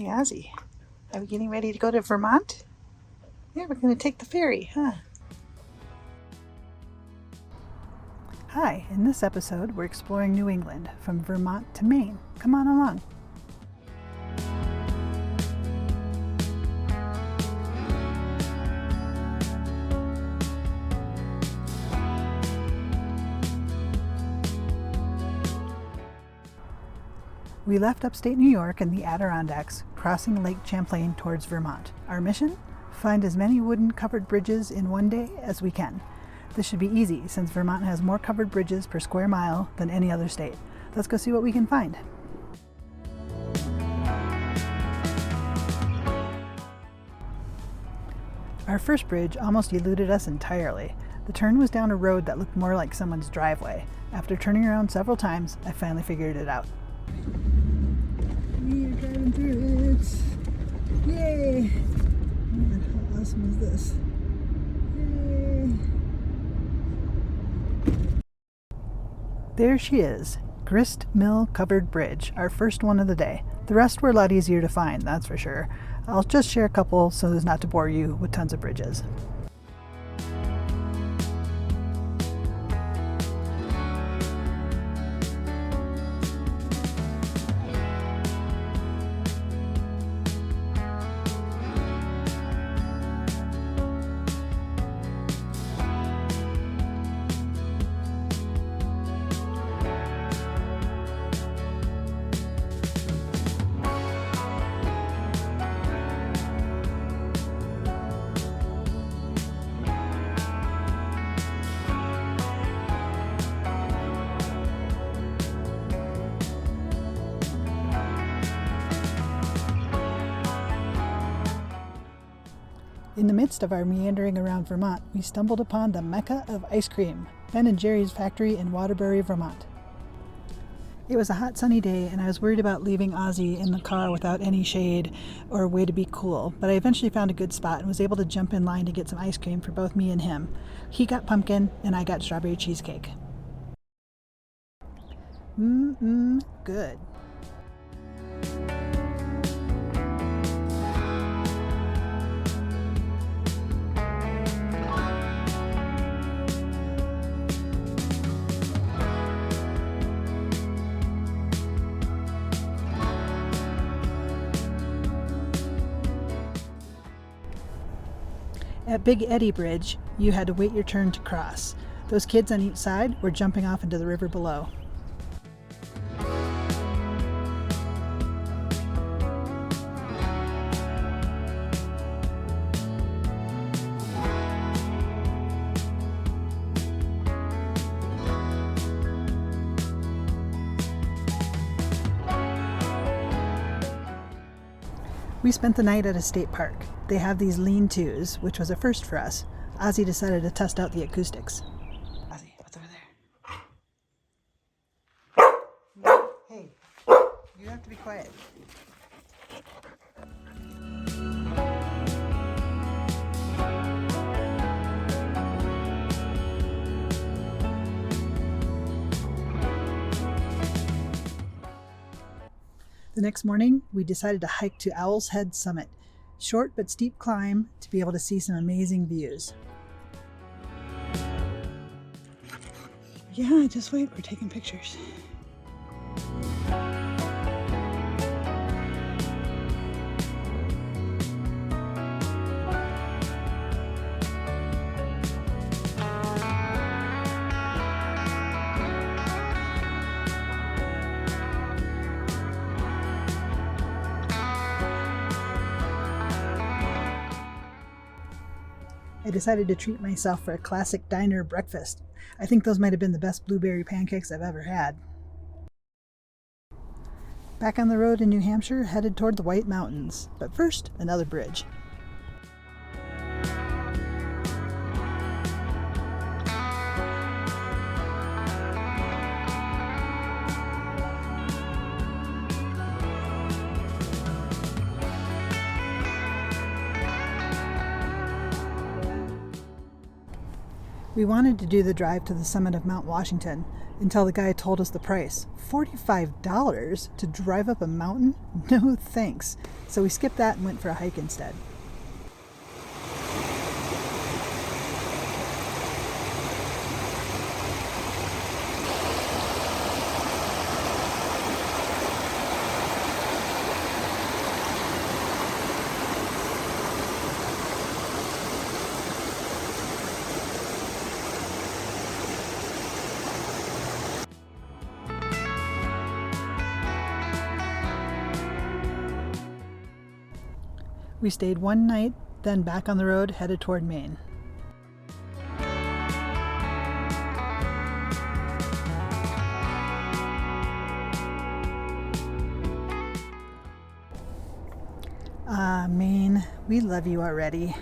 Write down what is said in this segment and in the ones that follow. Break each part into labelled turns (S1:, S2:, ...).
S1: Hey, Ozzie, are we getting ready to go to Vermont? Yeah, we're going to take the ferry, huh? Hi, in this episode, we're exploring New England, from Vermont to Maine. Come on along. We left upstate New York in the Adirondacks, crossing Lake Champlain towards Vermont. Our mission? Find as many wooden covered bridges in one day as we can. This should be easy, since Vermont has more covered bridges per square mile than any other state. Let's go see what we can find. Our first bridge almost eluded us entirely. The turn was down a road that looked more like someone's driveway. After turning around several times, I finally figured it out. We are driving through it. Yay! Man, how awesome is this? Yay! There she is, Grist Mill Covered Bridge, our first one of the day. The rest were a lot easier to find, that's for sure. I'll just share a couple so as not to bore you with tons of bridges. In the midst of our meandering around Vermont, we stumbled upon the Mecca of ice cream, Ben & Jerry's factory in Waterbury, Vermont. It was a hot sunny day and I was worried about leaving Ozzie in the car without any shade or a way to be cool, but I eventually found a good spot and was able to jump in line to get some ice cream for both me and him. He got pumpkin and I got strawberry cheesecake. Good. At Big Eddy Bridge, you had to wait your turn to cross. Those kids on each side were jumping off into the river below. We spent the night at a state park. They have these lean-tos, which was a first for us. Ozzie decided to test out the acoustics. Ozzie, what's over there? No, hey, you have to be quiet. The next morning, we decided to hike to Owl's Head Summit. Short but steep climb to be able to see some amazing views. Yeah, just wait, we're taking pictures. I decided to treat myself for a classic diner breakfast. I think those might have been the best blueberry pancakes I've ever had. Back on the road in New Hampshire, headed toward the White Mountains. But first, another bridge. We wanted to do the drive to the summit of Mount Washington, until the guy told us the price. $45 to drive up a mountain? No thanks. So we skipped that and went for a hike instead. We stayed one night, then back on the road, headed toward Maine. Ah, Maine, we love you already.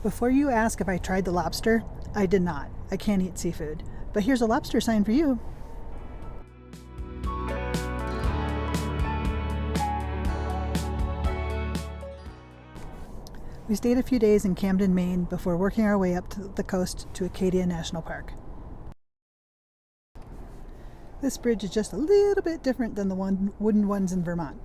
S1: Before you ask if I tried the lobster, I did not. I can't eat seafood. But here's a lobster sign for you. We stayed a few days in Camden, Maine before working our way up to the coast to Acadia National Park. This bridge is just a little bit different than the wooden ones in Vermont.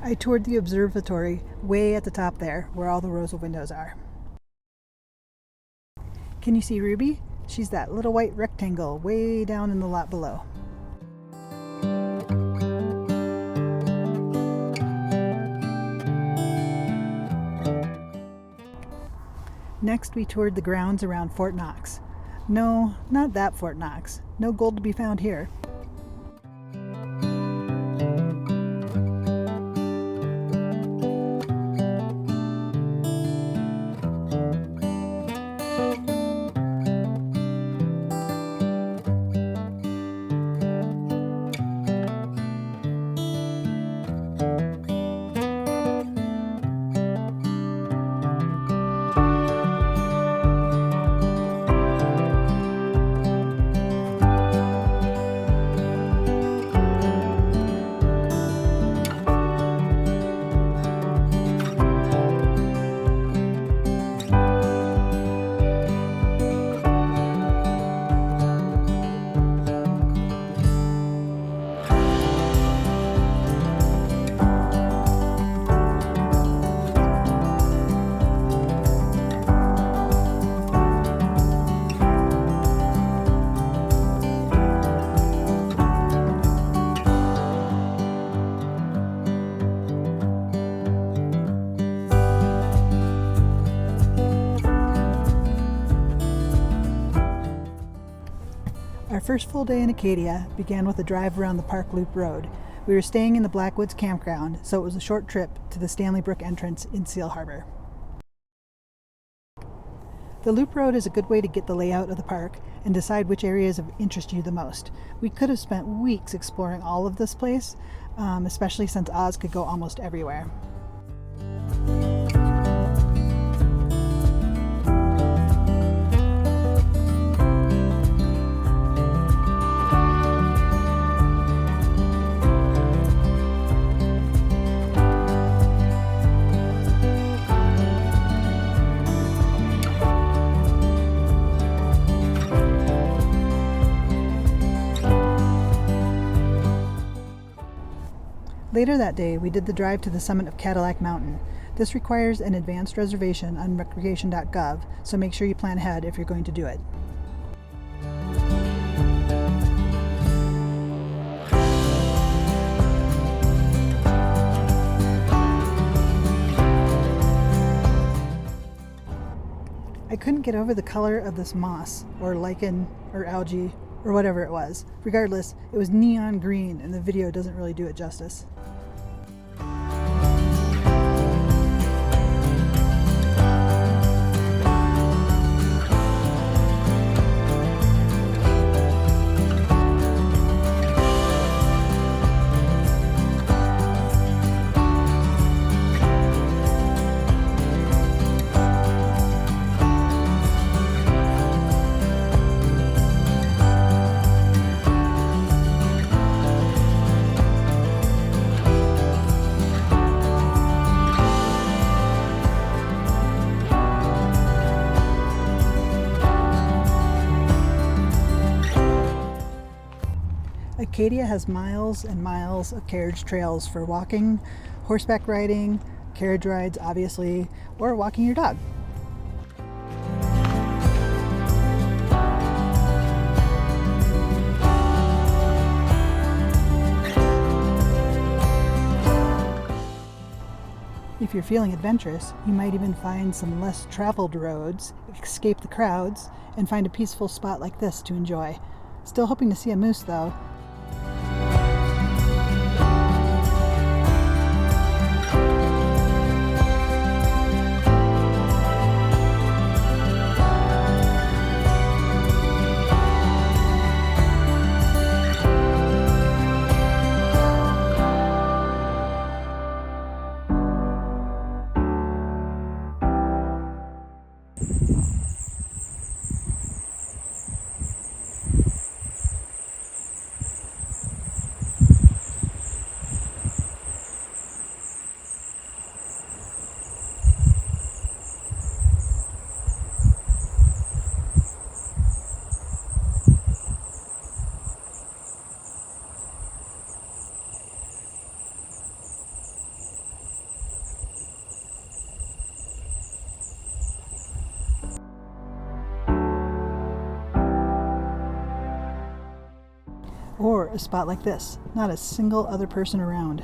S1: I toured the observatory way at the top there, where all the rows of windows are. Can you see Ruby? She's that little white rectangle way down in the lot below. Next, we toured the grounds around Fort Knox. No, not that Fort Knox. No gold to be found here. Our first full day in Acadia began with a drive around the Park Loop Road. We were staying in the Blackwoods campground, so it was a short trip to the Stanley Brook entrance in Seal Harbor. The Loop Road is a good way to get the layout of the park and decide which areas interest you the most. We could have spent weeks exploring all of this place, especially since Oz could go almost everywhere. Later that day, we did the drive to the summit of Cadillac Mountain. This requires an advanced reservation on recreation.gov, so make sure you plan ahead if you're going to do it. I couldn't get over the color of this moss, or lichen, or algae, or whatever it was. Regardless, it was neon green, and the video doesn't really do it justice. Acadia has miles and miles of carriage trails for walking, horseback riding, carriage rides obviously, or walking your dog. If you're feeling adventurous, you might even find some less traveled roads, escape the crowds, and find a peaceful spot like this to enjoy. Still hoping to see a moose though. Or a spot like this, not a single other person around.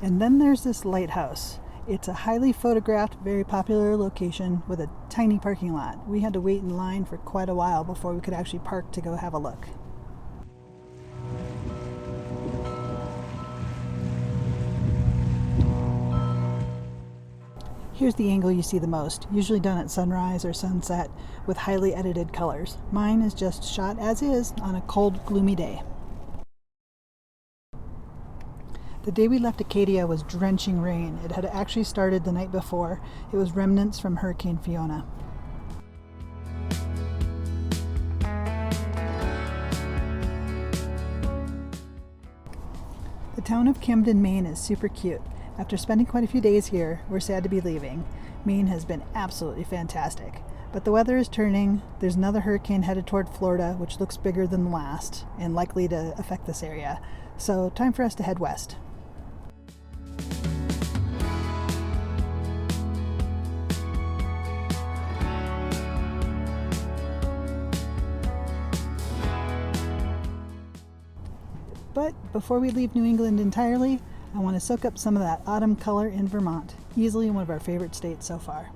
S1: And then there's this lighthouse. It's a highly photographed, very popular location with a tiny parking lot. We had to wait in line for quite a while before we could actually park to go have a look. Here's the angle you see the most, usually done at sunrise or sunset with highly edited colors. Mine is just shot as is on a cold, gloomy day. The day we left Acadia was drenching rain. It had actually started the night before. It was remnants from Hurricane Fiona. The town of Camden, Maine is super cute. After spending quite a few days here, we're sad to be leaving. Maine has been absolutely fantastic. But the weather is turning. There's another hurricane headed toward Florida, which looks bigger than the last and likely to affect this area. So time for us to head west. But before we leave New England entirely, I want to soak up some of that autumn color in Vermont, easily one of our favorite states so far.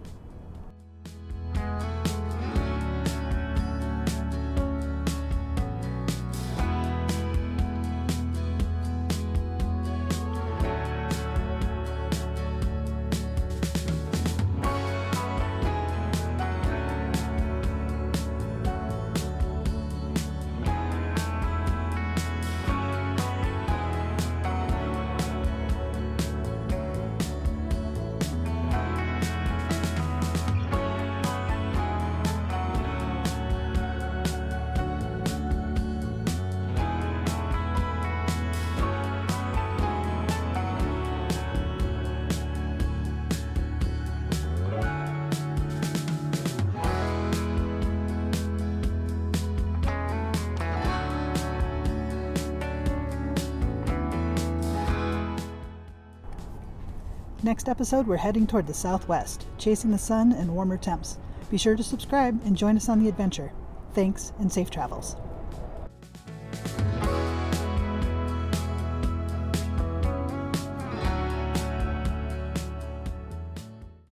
S1: Next episode, we're heading toward the southwest, chasing the sun and warmer temps. Be sure to subscribe and join us on the adventure. Thanks, and safe travels.